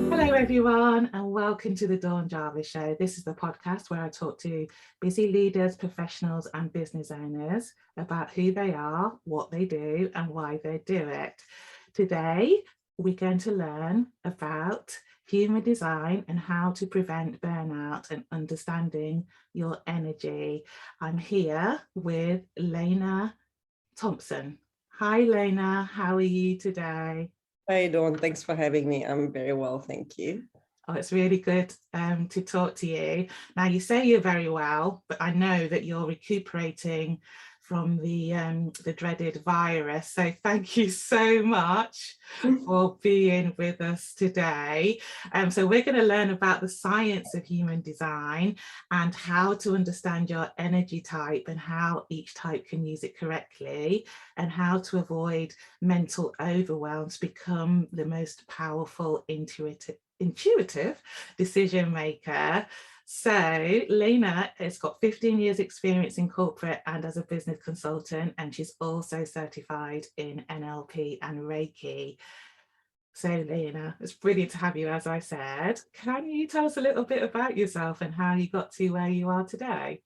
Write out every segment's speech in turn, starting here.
Hello everyone and welcome to the Dawn Jarvis Show. This is the podcast where I talk to busy leaders, professionals and business owners about who they are, what they do and why they do it. Today we're going to learn about human design and how to prevent burnout and understanding your energy. I'm here with Lena Thompson. Hi Lena, how are you today? Hi, Dawn. Thanks for having me. I'm very well, thank you. Oh, it's really good to talk to you. Now, you say you're very well, but I know that you're recuperating from the dreaded virus. So thank you so much for being with us today. So we're going to learn about the science of human design and how to understand your energy type and how each type can use it correctly and how to avoid mental overwhelm to become the most powerful, intuitive decision maker. So Lena has got 15 years experience in corporate and as a business consultant, and she's also certified in NLP and Reiki. So Lena, it's brilliant to have you, as I said. Can you tell us a little bit about yourself and how you got to where you are today?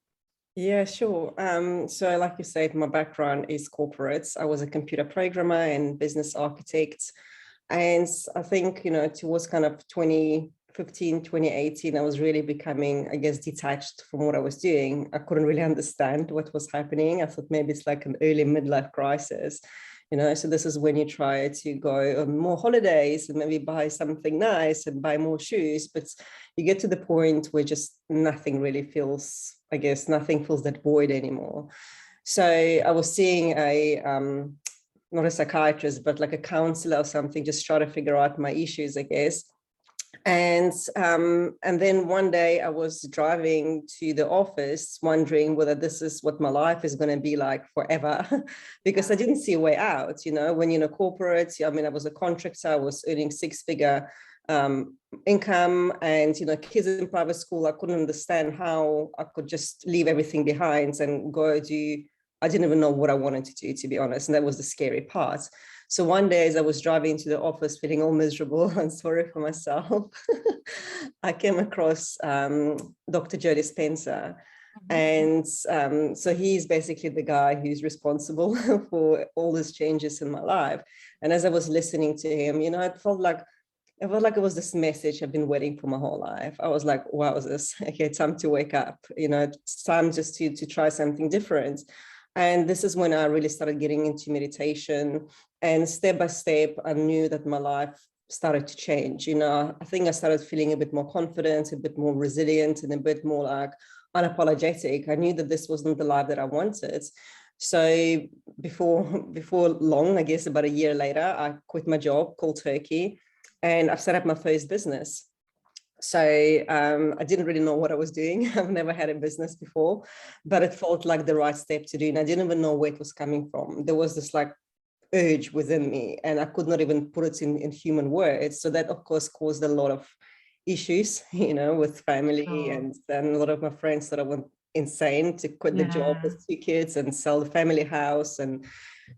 Yeah, sure. So like you said, my background is corporates. I was a computer programmer and business architect. And I think, towards kind of 2015, 2018, I was really becoming, I guess, detached from what I was doing. I couldn't really understand what was happening. I thought maybe it's like an early midlife crisis, so this is when you try to go on more holidays and maybe buy something nice and buy more shoes. But you get to the point where just nothing really feels, I guess, nothing fills that void anymore. So I was seeing not a psychiatrist, but like a counselor or something, just try to figure out my issues, I guess. And then one day I was driving to the office wondering whether this is what my life is going to be like forever, because I didn't see a way out. When you're in a corporate, I was a contractor, I was earning six-figure income and, kids in private school. I couldn't understand how I could just leave everything behind and go do. I didn't even know what I wanted to do, to be honest. And that was the scary part. So one day as I was driving to the office feeling all miserable and sorry for myself, I came across Dr. Joe Dispenza. And so he's basically the guy who's responsible for all these changes in my life. And as I was listening to him, it felt like it was this message I've been waiting for my whole life. I was like, wow, okay, time to wake up. It's time just to try something different. And this is when I really started getting into meditation. And step by step, I knew that my life started to change. I think I started feeling a bit more confident, a bit more resilient, and a bit more like unapologetic. I knew that this wasn't the life that I wanted. So before long, I guess about a year later, I quit my job cold turkey, and I've set up my first business. So I didn't really know what I was doing. I've never had a business before, but it felt like the right step to do. And I didn't even know where it was coming from. There was this like urge within me, and I could not even put it in human words. So that, of course, caused a lot of issues, with family and a lot of my friends thought I went insane to quit the job with 2 kids and sell the family house and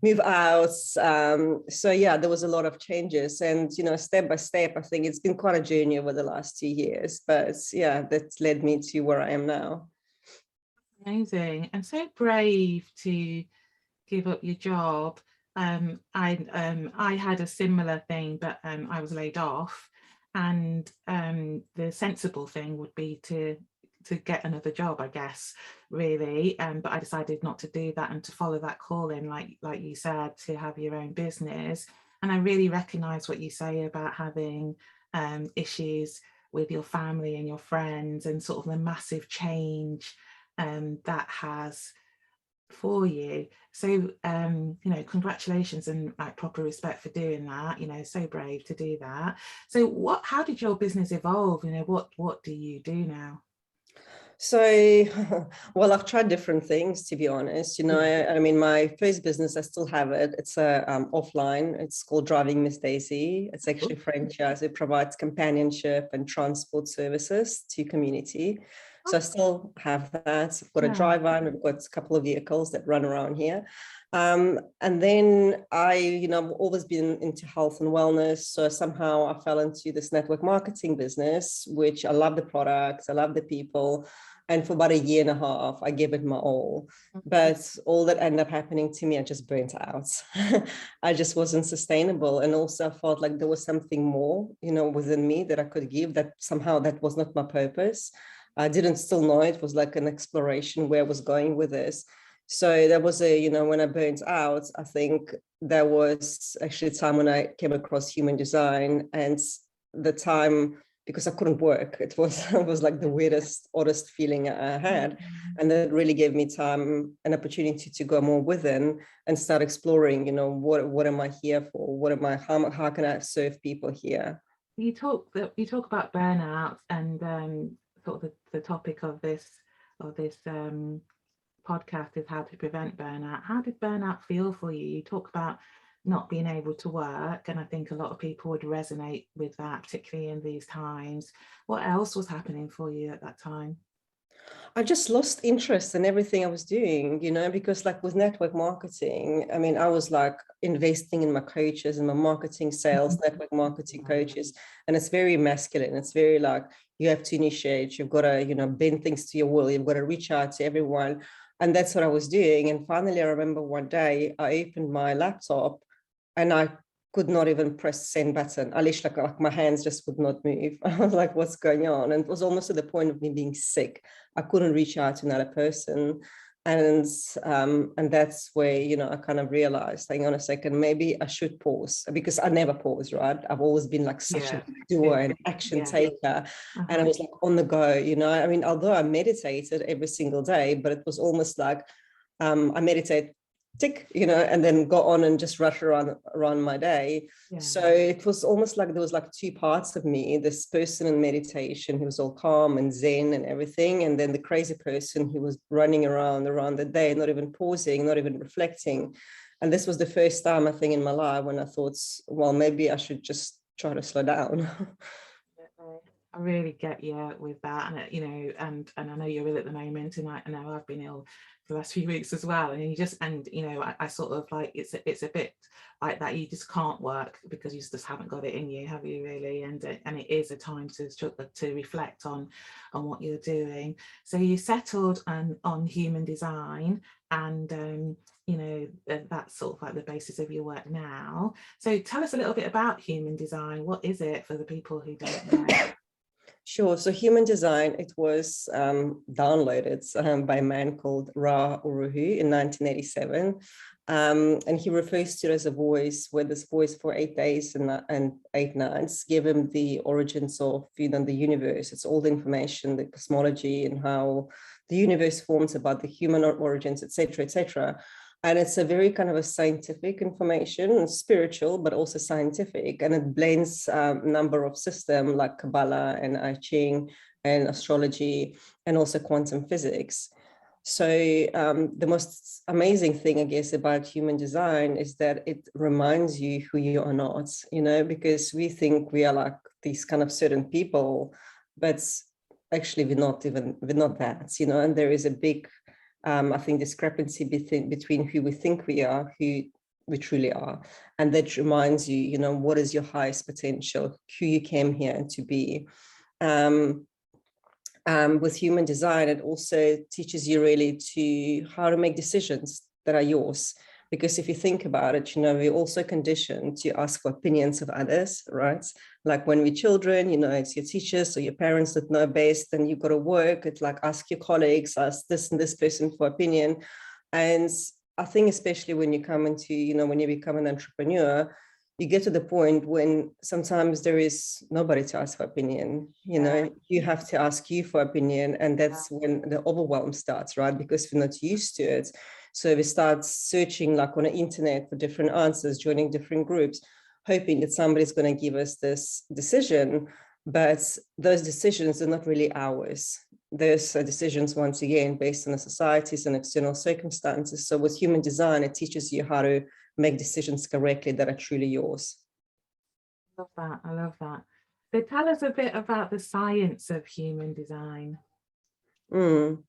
move out. So yeah, there was a lot of changes, and step by step, I think it's been quite a journey over the last 2 years, but yeah, that led me to where I am now. Amazing, and so brave to give up your job. I had a similar thing, but I was laid off, and the sensible thing would be to get another job, I guess, really. But I decided not to do that and to follow that calling, like you said, to have your own business. And I really recognize what you say about having issues with your family and your friends and sort of the massive change that has for you. So congratulations and like proper respect for doing that, so brave to do that. So how did your business evolve? What do you do now? So, well, I've tried different things, to be honest. My first business, I still have it. It's offline. It's called Driving Miss Daisy. It's actually franchise. It provides companionship and transport services to community. So I still have that. I've got a Yeah. driver and we've got a couple of vehicles that run around here. And then I've always been into health and wellness. So somehow I fell into this network marketing business, which I love the products, I love the people. And for about a year and a half, I gave it my all. But all that ended up happening to me, I just burnt out. I just wasn't sustainable. And also I felt like there was something more, within me that I could give, that somehow that was not my purpose. I didn't still know it was like an exploration where I was going with this. So that was when I burnt out, I think there was actually a time when I came across human design, and the time, because I couldn't work, it was like the weirdest, oddest feeling I had. And that really gave me time, an opportunity to go more within and start exploring, what am I here for? How can I serve people here? You talk about burnout, and sort of the topic of this podcast is how to prevent burnout. How did burnout feel for you? You talk about not being able to work, and I think a lot of people would resonate with that, particularly in these times. What else was happening for you at that time? I just lost interest in everything I was doing, because like with network marketing, I mean, I was like investing in my coaches and my marketing, sales, network marketing coaches. And it's very masculine. It's very like, you have to initiate, you've got to, bend things to your will, you've got to reach out to everyone. And that's what I was doing. And finally, I remember one day I opened my laptop and I could not even press send button. At least like my hands just would not move. I was like, what's going on? And it was almost to the point of me being sick. I couldn't reach out to another person. And that's where, I kind of realized, hang on a second, maybe I should pause, because I never pause, right? I've always been like such a doer and action taker. And I was like on the go, I mean, although I meditated every single day, but it was almost like I meditate, tick, and then go on and just rush around my day. So it was almost like there was like two parts of me: this person in meditation who was all calm and zen and everything, and then the crazy person who was running around the day, not even pausing, not even reflecting. And this was the first time, I think, in my life when I thought, well, maybe I should just try to slow down. I really get you with that, and and I know you're ill at the moment, and I know I've been ill for the last few weeks as well, and I sort of like, it's a bit like that. You just can't work because you just haven't got it in you, have you, really? And it is a time to reflect on what you're doing. So you settled on human design, and that's sort of like the basis of your work now. So tell us a little bit about human design. What is it, for the people who don't know? Sure. So human design, it was downloaded by a man called Ra Uruhu in 1987. And he refers to it as a voice, where this voice for 8 days and 8 nights gave him the origins of the universe. It's all the information, the cosmology, and how the universe forms, about the human origins, etc., etc. And it's a very kind of a scientific information, spiritual, but also scientific. And it blends a number of systems like Kabbalah and I Ching and astrology, and also quantum physics. So the most amazing thing, I guess, about human design is that it reminds you who you are not, because we think we are like these kind of certain people, but actually we're not that, and there is a big I think discrepancy between who we think we are, who we truly are. And that reminds you, what is your highest potential, who you came here to be. With human design, it also teaches you really how to make decisions that are yours. Because if you think about it, we're also conditioned to ask for opinions of others, right? Like when we're children, it's your teachers or your parents that know best, and you've got to work. It's like, ask your colleagues, ask this and this person for opinion. And I think especially when you come into, when you become an entrepreneur, you get to the point when sometimes there is nobody to ask for opinion. You have to ask you for opinion. And that's when the overwhelm starts, right? Because we're not used to it. So we start searching like on the internet for different answers, joining different groups, hoping that somebody's going to give us this decision. But those decisions are not really ours. Those are decisions, once again, based on the societies and external circumstances. So with human design, it teaches you how to make decisions correctly that are truly yours. I love that. So tell us a bit about the science of human design. Mm.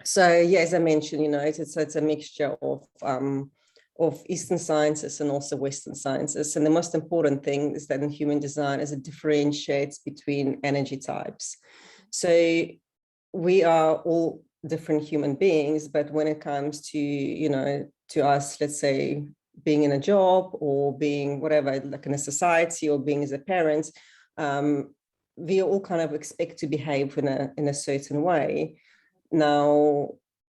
So yeah, as I mentioned, it's a mixture of Eastern sciences and also Western sciences. And the most important thing is that in human design is it differentiates between energy types. So we are all different human beings, but when it comes to us, let's say being in a job or being whatever, like in a society or being as a parent, we all kind of expect to behave in a certain way. Now,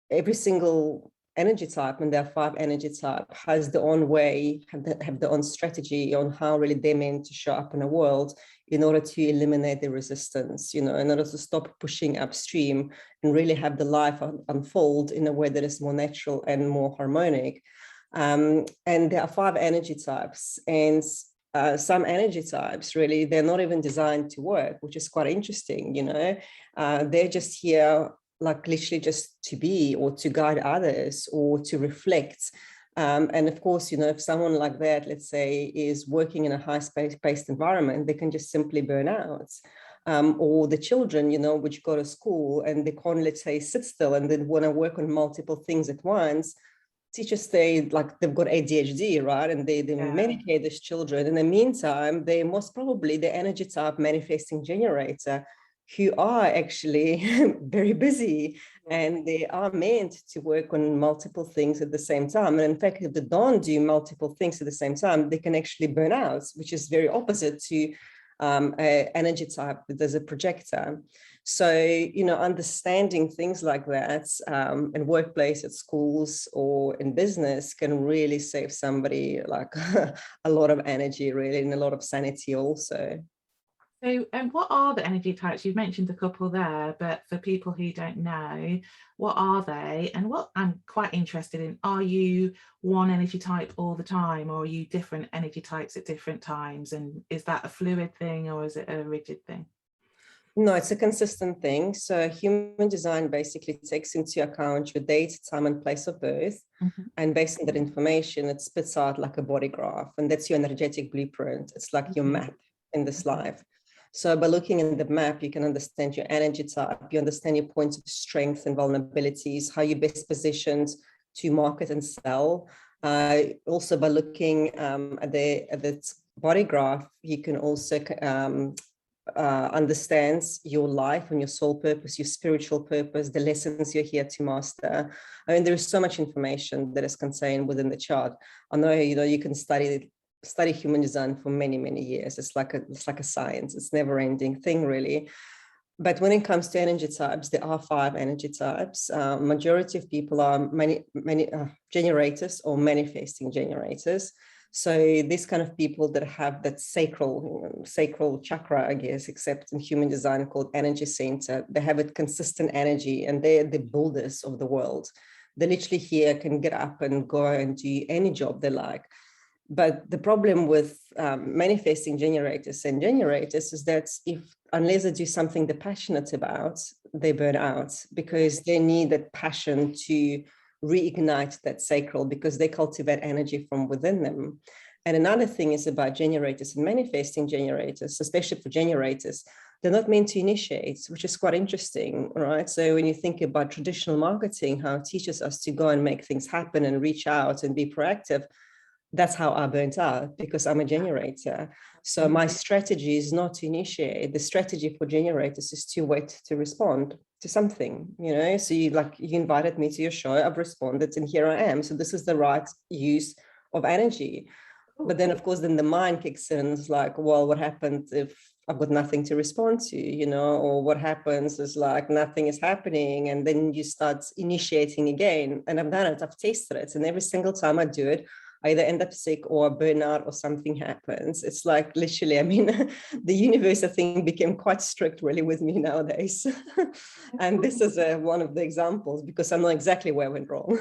every single energy type, and there are 5 energy type, has their own way, have their own strategy on how really they're meant to show up in the world in order to eliminate the resistance, in order to stop pushing upstream and really have the life unfold in a way that is more natural and more harmonic. And there are 5 energy types, and some energy types really, they're not even designed to work, which is quite interesting. They're just here like literally just to be, or to guide others, or to reflect. And of course, if someone like that, let's say, is working in a high-paced environment, they can just simply burn out. Or the children, which go to school and they can't, let's say, sit still and they want to work on multiple things at once. Teachers say like they've got ADHD, right? And they medicate these children. In the meantime, they most probably the energy type manifesting generator, who are actually very busy, and they are meant to work on multiple things at the same time. And in fact, if they don't do multiple things at the same time, they can actually burn out, which is very opposite to an energy type that is a projector. So, understanding things like that in workplace, at schools, or in business can really save somebody like a lot of energy, really, and a lot of sanity also. So, and what are the energy types? You've mentioned a couple there, but for people who don't know, what are they? And what I'm quite interested in, are you one energy type all the time, or are you different energy types at different times? And is that a fluid thing, or is it a rigid thing? No, it's a consistent thing. So human design basically takes into account your date, time, and place of birth. Mm-hmm. And based on that information, it spits out like a body graph. And that's your energetic blueprint. It's like your map in this life. So by looking at the map, you can understand your energy type, you understand your points of strength and vulnerabilities, how you're best positioned to market and sell. Also, by looking at the body graph, you can also understands your life and your soul purpose, your spiritual purpose, the lessons you're here to master. I mean, there is so much information that is contained within the chart. I know, you can study human design for many, many years. It's like a science. It's never ending thing, really. But when it comes to energy types, there are 5 energy types. Majority of people are many generators or manifesting generators. So these kind of people that have that sacral chakra, I guess, except in human design called energy center, they have a consistent energy, and they're the builders of the world. They literally here can get up and go and do any job they like. But the problem with manifesting generators is that unless they do something they're passionate about, they burn out, because they need that passion to reignite that sacral, because they cultivate energy from within them. And another thing is about generators and manifesting generators, especially for generators, they're not meant to initiate, which is quite interesting, right? So when you think about traditional marketing, how it teaches us to go and make things happen and reach out and be proactive, that's how I burnt out, because I'm a generator. So my strategy is not to initiate. The strategy for generators is to wait to respond to something, So you invited me to your show, I've responded, and here I am. So this is the right use of energy. But then, of course, then the mind kicks in. It's like, well, what happens if I've got nothing to respond to, or what happens is like nothing is happening, and then you start initiating again. And I've done it, I've tasted it, and every single time I do it, I either end up sick or burn out or something happens. It's like literally, I mean, the universe, I think, became quite strict really with me nowadays. And this is one of the examples, because I know exactly where I went wrong.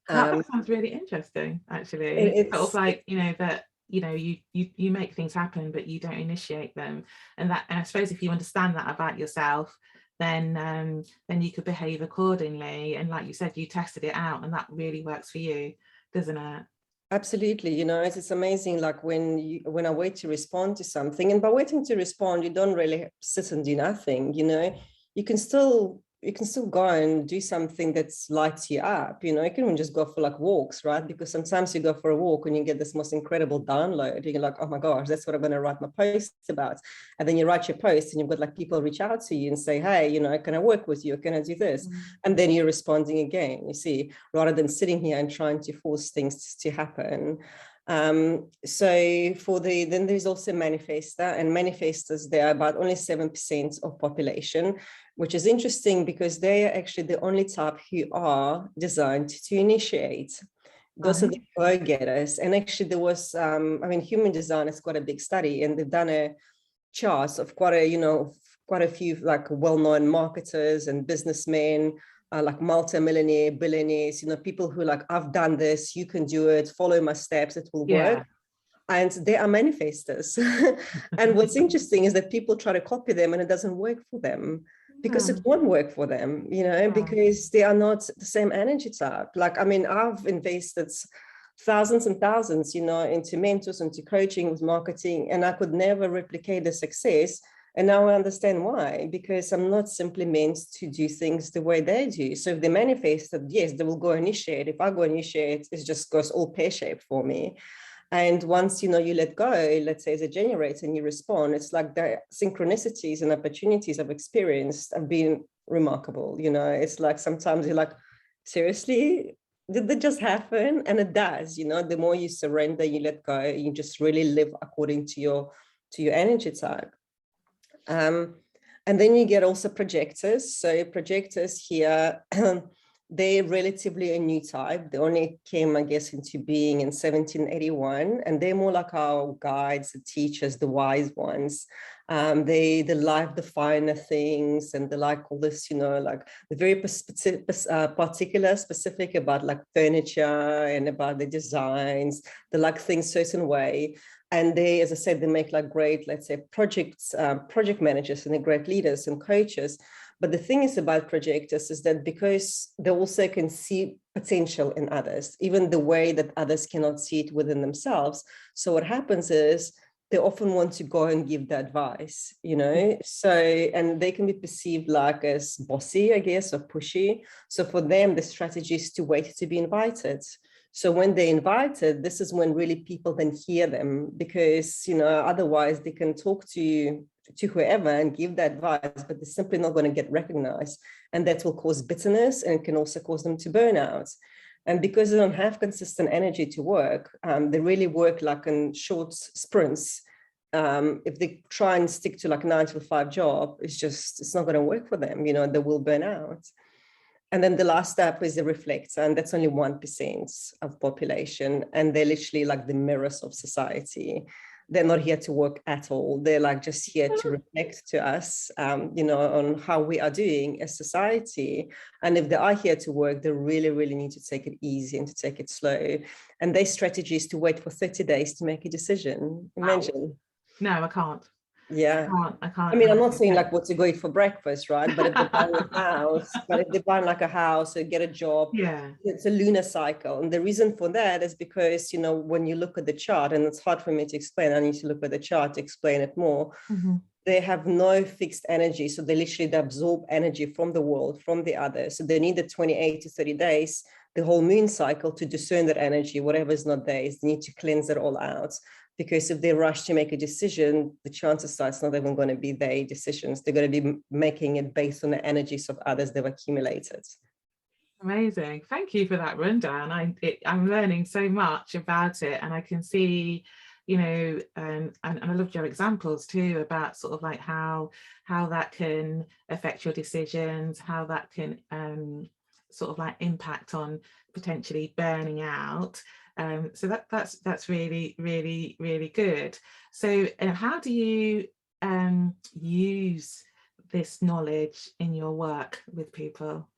That sounds really interesting, actually. It's sort of like, that, you make things happen, but you don't initiate them. And I suppose if you understand that about yourself, then you could behave accordingly. And like you said, you tested it out, and that really works for you, doesn't it? Absolutely. It's amazing. Like when I wait to respond to something, and by waiting to respond, you don't really sit and do nothing. You can still you can still go and do something that's lights you up. You can even just go for like walks, right? Because sometimes you go for a walk and you get this most incredible download. You're like, oh my gosh, that's what I'm going to write my post about. And then you write your post and you've got like people reach out to you and say, hey, can I work with you? Can I do this? And then you're responding again, you see, rather than sitting here and trying to force things to happen. So then there's also manifester, and manifestors, they are about only 7% of population, which is interesting because they are actually the only type who are designed to initiate. Those are the go-getters. And actually there was, human design is quite a big study, and they've done a chart of quite a few like well-known marketers and businessmen, like multi-millionaire, billionaires, people who like, I've done this, you can do it, follow my steps, it will work. And they are manifestors. And what's interesting is that people try to copy them and it doesn't work for them, because it won't work for them, because they are not the same energy type. Like, I've invested thousands and thousands, into mentors, into coaching, with marketing, and I could never replicate the success. And now I understand why, because I'm not simply meant to do things the way they do. So if they manifest that, yes, they will go initiate. If I go initiate, it just goes all pear-shaped for me. And once, you let go, let's say as a generator, and you respond, it's like the synchronicities and opportunities I've experienced have been remarkable. It's like sometimes you're like, seriously, did that just happen? And it does. The more you surrender, you let go, you just really live according to your energy type. And then you get also projectors. So projectors here, they're relatively a new type. They only came, I guess, into being in 1781, and they're more like our guides, the teachers, the wise ones. They like the finer things, and they like all this, like the very particular, specific about like furniture and about the designs. They like things certain way. And they, as I said, they make like great, let's say, project managers, and they're great leaders and coaches. But the thing is about projectors is that because they also can see potential in others, even the way that others cannot see it within themselves. So what happens is they often want to go and give the advice, so, and they can be perceived like as bossy, I guess, or pushy. So for them, the strategy is to wait to be invited. So when they're invited, this is when really people then hear them, because, otherwise they can talk to whoever and give that advice, but they're simply not going to get recognized. And that will cause bitterness, and it can also cause them to burn out. And because they don't have consistent energy to work, they really work like in short sprints. If they try and stick to like 9 to 5 job, it's not going to work for them. They will burn out. And then the last step is the reflector, and that's only 1% of population. And they're literally like the mirrors of society. They're not here to work at all. They're like just here to reflect to us, on how we are doing as society. And if they are here to work, they really, really need to take it easy and to take it slow. And their strategy is to wait for 30 days to make a decision. Imagine. Wow. No, I can't. Yeah. I can't. I'm not saying like what to go eat for breakfast, right? But if they're buying a house, like a house or get a job, it's a lunar cycle. And the reason for that is because, when you look at the chart, and it's hard for me to explain, I need to look at the chart to explain it more. They have no fixed energy. So they absorb energy from the world, from the others. So they need the 28 to 30 days, the whole moon cycle, to discern that energy. Whatever is not there, they need to cleanse it all out. Because if they rush to make a decision, the chances are it's not even going to be their decisions. They're going to be making it based on the energies of others they've accumulated. Amazing. Thank you for that rundown. I'm learning so much about it, and I can see, and I loved your examples too about sort of like how that can affect your decisions, how that can sort of like impact on potentially burning out. So that's really, really, really good. So how do you use this knowledge in your work with people?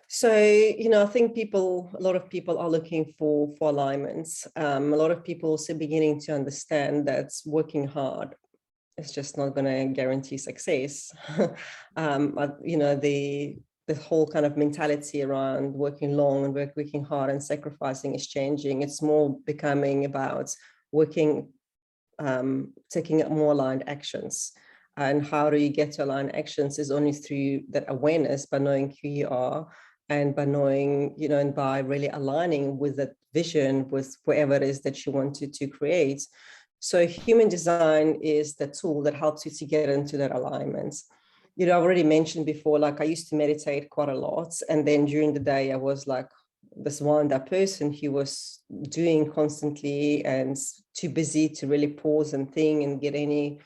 So, I think a lot of people are looking for alignments. A lot of people also beginning to understand that working hard is just not going to guarantee success. The whole kind of mentality around working long and working hard and sacrificing is changing. It's more becoming about working, taking more aligned actions. And how do you get to align actions is only through that awareness, by knowing who you are, and by knowing, and by really aligning with that vision, with whatever it is that you wanted to create. So human design is the tool that helps you to get into that alignment. I've already mentioned before, like I used to meditate quite a lot. And then during the day, I was like this that person who was doing constantly and too busy to really pause and think and get any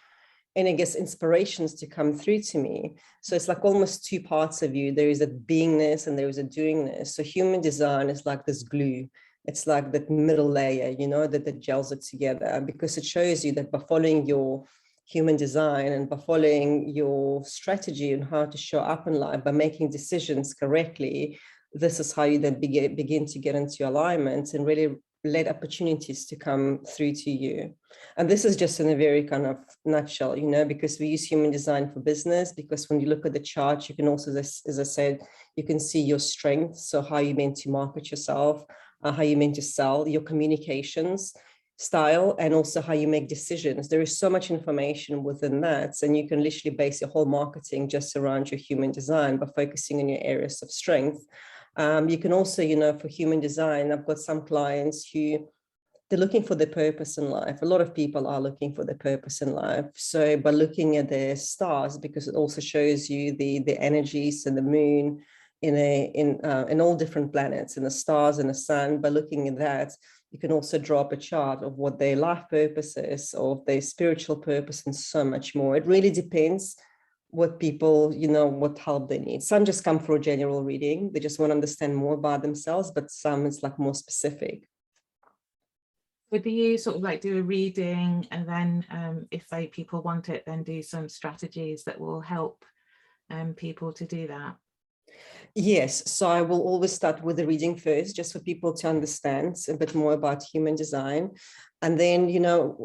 I guess inspirations to come through to me. So it's like almost two parts of you. There is a beingness and there is a doingness. So human design is like this glue. It's like that middle layer, that gels it together, because it shows you that by following your human design and by following your strategy and how to show up in life, by making decisions correctly, this is how you then begin to get into alignment and really let opportunities to come through to you. And this is just in a very kind of nutshell, because we use human design for business, because when you look at the chart, you can also, as I said, you can see your strengths. So how you meant to market yourself, how you meant to sell, your communications style, and also how you make decisions. There is so much information within that. And you can literally base your whole marketing just around your human design by focusing on your areas of strength. You can also, for human design, I've got some clients who they're looking for their purpose in life. A lot of people are looking for their purpose in life. So by looking at their stars, because it also shows you the energies and the moon in all different planets, in the stars and the sun, by looking at that, you can also draw up a chart of what their life purpose is, or their spiritual purpose, and so much more. It really depends what people, what help they need. Some just come for a general reading. They just want to understand more about themselves, but some it's like more specific. So do you sort of like do a reading, and then if people want it, then do some strategies that will help people to do that? Yes, so I will always start with the reading first, just for people to understand a bit more about human design. And then,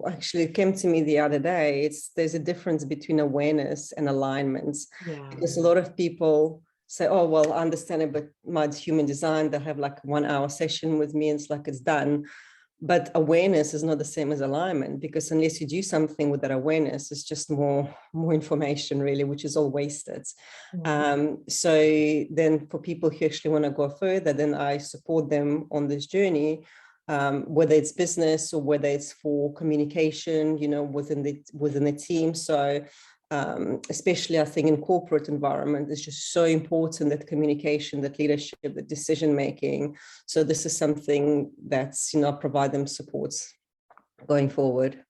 actually it came to me the other day, there's a difference between awareness and alignment. Yeah. Because a lot of people say, oh, well, I understand about my human design. They'll have like 1 hour session with me and it's like, it's done. But awareness is not the same as alignment, because unless you do something with that awareness, it's just more information really, which is all wasted. So then for people who actually want to go further, then I support them on this journey, whether it's business or whether it's for communication, within the team. So especially I think in corporate environment, it's just so important, that communication, that leadership, that decision making. So this is something that's, provide them supports going forward.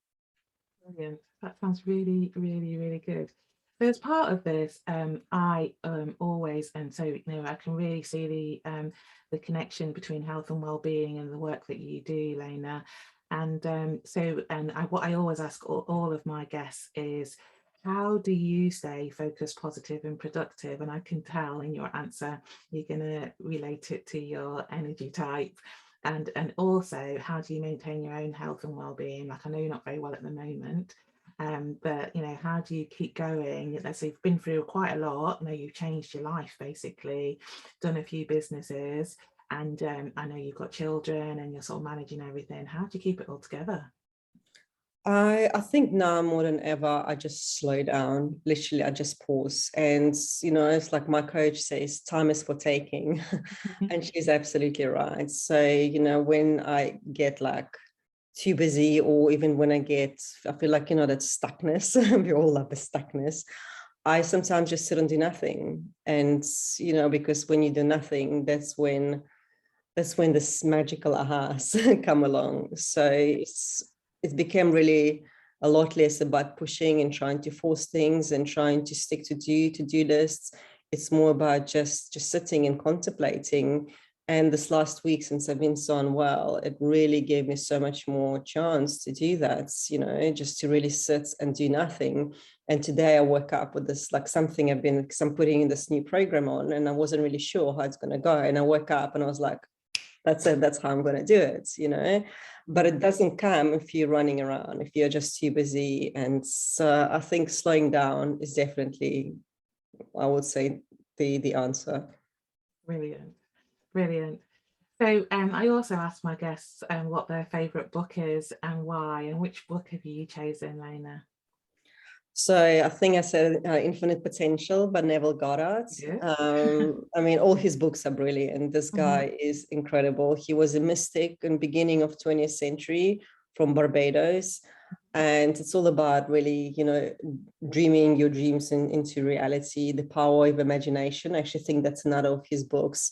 Brilliant. That sounds really, really, really good. So as part of this, I always, and so I can really see the connection between health and well-being and the work that you do, Lena. And what I always ask all of my guests is, how do you stay focused, positive and productive? And I can tell in your answer, you're going to relate it to your energy type. And also, how do you maintain your own health and well-being? Like, I know you're not very well at the moment, but how do you keep going? Let's say you've been through quite a lot. You've changed your life, basically, done a few businesses, and I know you've got children and you're sort of managing everything. How do you keep it all together? I think now more than ever, I just slow down. Literally, I just pause. And, it's like my coach says, time is for taking. And she's absolutely right. So, when I get like too busy, or even when I feel like, that stuckness, we all love the stuckness. I sometimes just sit and do nothing. And, because when you do nothing, that's when this magical ahas come along. So it's become really a lot less about pushing and trying to force things and trying to stick to do lists. It's more about just sitting and contemplating. And this last week, since I've been so unwell, it really gave me so much more chance to do that, just to really sit and do nothing. And today I woke up with this, like something because I'm putting in this new program on, and I wasn't really sure how it's going to go. And I woke up and I was like, that's it, that's how I'm going to do it, but it doesn't come if you're running around, if you're just too busy. And so I think slowing down is definitely, I would say, the answer. Brilliant. So I also ask my guests what their favorite book is and why, and which book have you chosen, Lena? So I think I said infinite potential, but Neville Goddard. Yeah. I mean, all his books are brilliant. This guy is incredible. He was a mystic in the beginning of 20th century from Barbados. And it's all about really, dreaming your dreams into reality, the power of imagination. I actually think that's another of his books.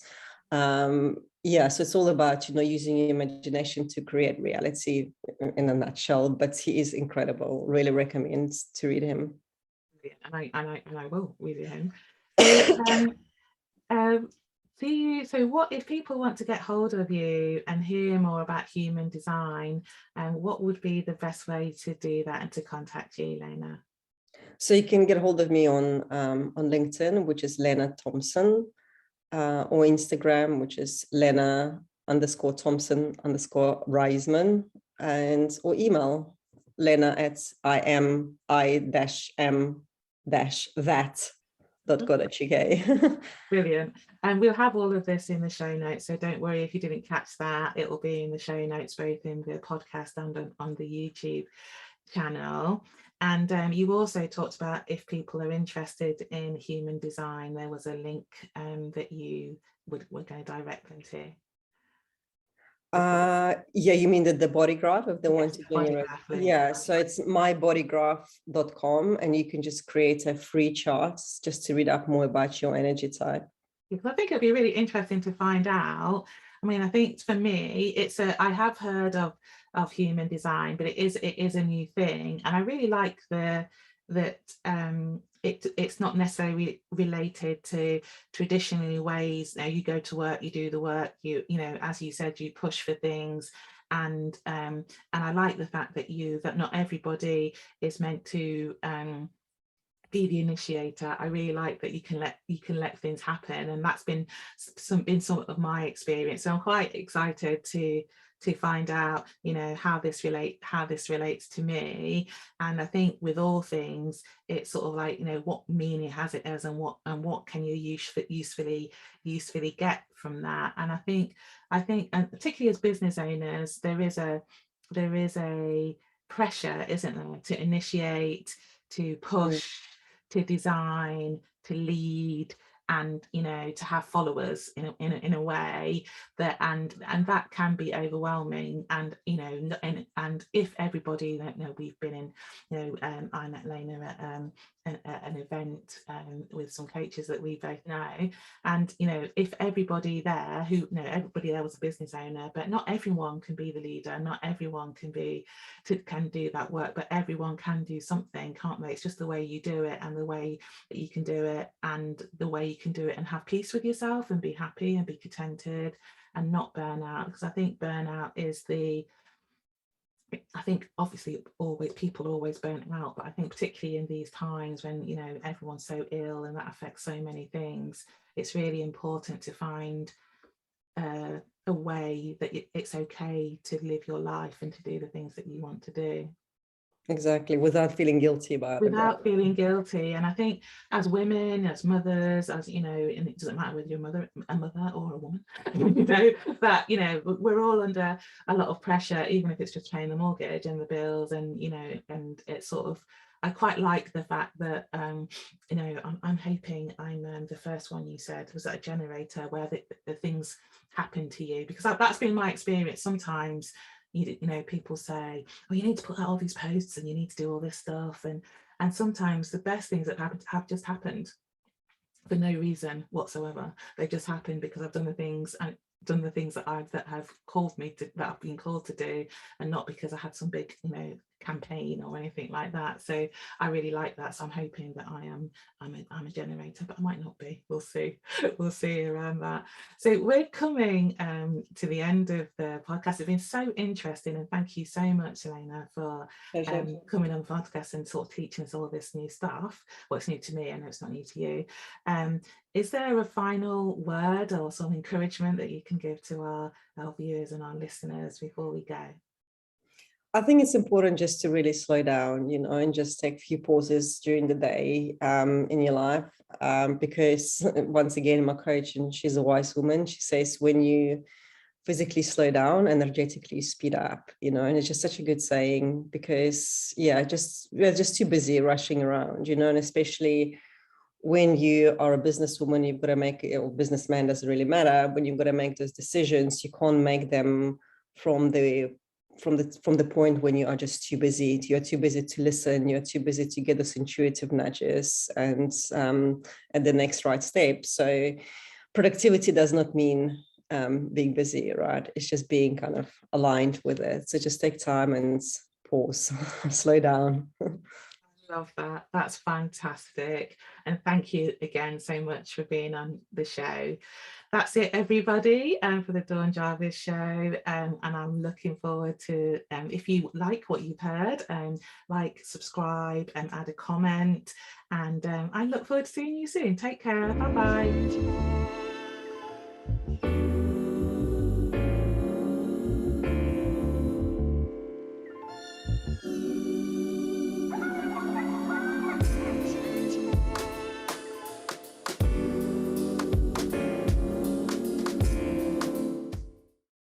So it's all about, using your imagination to create reality in a nutshell, but he is incredible. Really recommend to read him. And I will read him. So, what if people want to get hold of you and hear more about human design, and what would be the best way to do that and to contact you, Lena? So you can get hold of me on LinkedIn, which is Lena Thompson, or Instagram, which is Lena_Thompson_Reisman, or email lena@im-that.co.uk. Brilliant. And we'll have all of this in the show notes, so don't worry if you didn't catch that. It will be in the show notes, both in the podcast and on the YouTube channel. And you also talked about if people are interested in human design, there was a link that you were going to direct them to. You mean the body graph if they want to generate? So it's mybodygraph.com, and you can just create a free chart just to read up more about your energy type. I think it'd be really interesting to find out. I mean, I think for me, I have heard of human design, but it is a new thing, and I really like it's not necessarily related to traditionally ways. You go to work, you do the work, you know, as you said, you push for things. And I like the fact that not everybody is meant to be the initiator. I really like that you can let things happen, and that's been some of my experience. So I'm quite excited to find out, how this relates to me. And I think with all things, it's sort of like, what meaning has it as, and what can you usefully get from that. And I think, and particularly as business owners, there is a pressure, isn't there, to initiate, to push, to design, to lead, and to have followers in a way that, and that can be overwhelming. And and if everybody, we've been in, I met Lena at an event with some coaches that we both know, and if everybody there everybody there was a business owner, but not everyone can be the leader, not everyone can do that work, but everyone can do something, can't they? It's just the way you do it, and the way that you can do it, and the way you can do it and have peace with yourself and be happy and be contented and not burn out. Because I think burnout is obviously people always burn out, but I think particularly in these times when everyone's so ill and that affects so many things, it's really important to find a way that it's okay to live your life and to do the things that you want to do. Exactly, without feeling guilty about it. Without feeling guilty. And I think as women, as mothers, and it doesn't matter whether you're a mother or a woman, that we're all under a lot of pressure, even if it's just paying the mortgage and the bills, and and it's sort of, I quite like the fact that I'm hoping I'm the first one you said was at a generator where the things happen to you, because that's been my experience. Sometimes people say, oh, you need to put out all these posts and you need to do all this stuff, and sometimes the best things that have just happened for no reason whatsoever. They just happened because I've done the things that have called me to, that I've been called to do, and not because I had some big campaign or anything like that. So I really like that. So I'm hoping that I'm a generator, but I might not be. We'll see. We'll see around that. So we're coming to the end of the podcast. It's been so interesting, and thank you so much, Lena, for coming on the podcast and sort of teaching us all this new stuff. Well, it's new to me. I know it's not new to you. Is there a final word or some encouragement that you can give to our viewers and our listeners before we go? I think it's important just to really slow down, and just take a few pauses during the day in your life. Because once again, my coach, and she's a wise woman, she says, when you physically slow down, energetically speed up, you know. And it's just such a good saying, because we're just too busy rushing around, you know. And especially when you are a businesswoman, you've got to make, or businessman, doesn't really matter, when you've got to make those decisions, you can't make them from the point when you are just too busy. You're too busy to listen, you're too busy to get those intuitive nudges and the next right step. So productivity does not mean being busy, right? It's just being kind of aligned with it. So just take time and pause, slow down. Love that. That's fantastic. And thank you again so much for being on the show. That's it, everybody, for the Dawn Jarvis show. And I'm looking forward to, if you like what you've heard, like, subscribe, and add a comment. And I look forward to seeing you soon. Take care. Bye-bye.